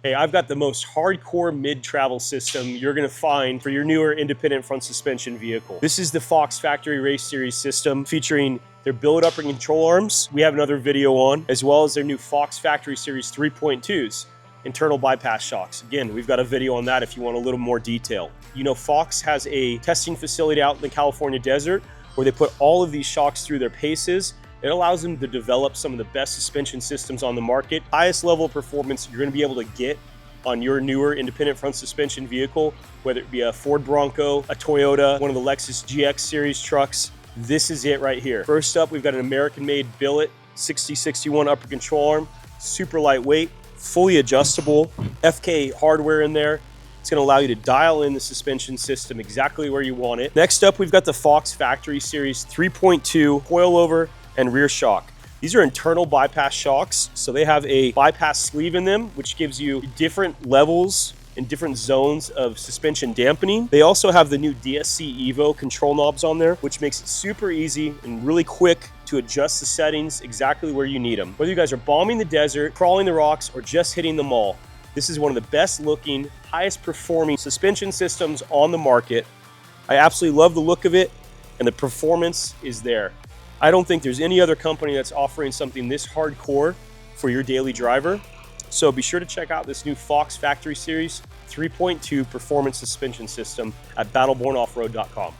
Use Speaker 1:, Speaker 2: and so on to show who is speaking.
Speaker 1: Hey, I've got the most hardcore mid-travel system you're gonna find for your newer independent front suspension vehicle. This is the Fox Factory Race Series system featuring their billet upper control arms. We have another video on, as well as their new Fox Factory Series 3.2s, internal bypass shocks. Again, we've got a video on that if you want a little more detail. You know, Fox has a testing facility out in the California desert where they put all of these shocks through their paces. It allows them to develop some of the best suspension systems on the market. Highest level of performance you're gonna be able to get on your newer independent front suspension vehicle, whether it be a Ford Bronco, a Toyota, one of the Lexus GX series trucks. This is it right here. First up, we've got an American-made Billet 6061 upper control arm, super lightweight, fully adjustable, FK hardware in there. It's gonna allow you to dial in the suspension system exactly where you want it. Next up, we've got the Fox Factory Series 3.2 coilover and rear shock. These are internal bypass shocks, so they have a bypass sleeve in them, which gives you different levels and different zones of suspension dampening. They also have the new DSC Evo control knobs on there, which makes it super easy and really quick to adjust the settings exactly where you need them. Whether you guys are bombing the desert, crawling the rocks, or just hitting the mall, this is one of the best looking, highest performing suspension systems on the market. I absolutely love the look of it, and the performance is there. I don't think there's any other company that's offering something this hardcore for your daily driver. So be sure to check out this new Fox Factory Series 3.2 performance suspension system at battlebornoffroad.com.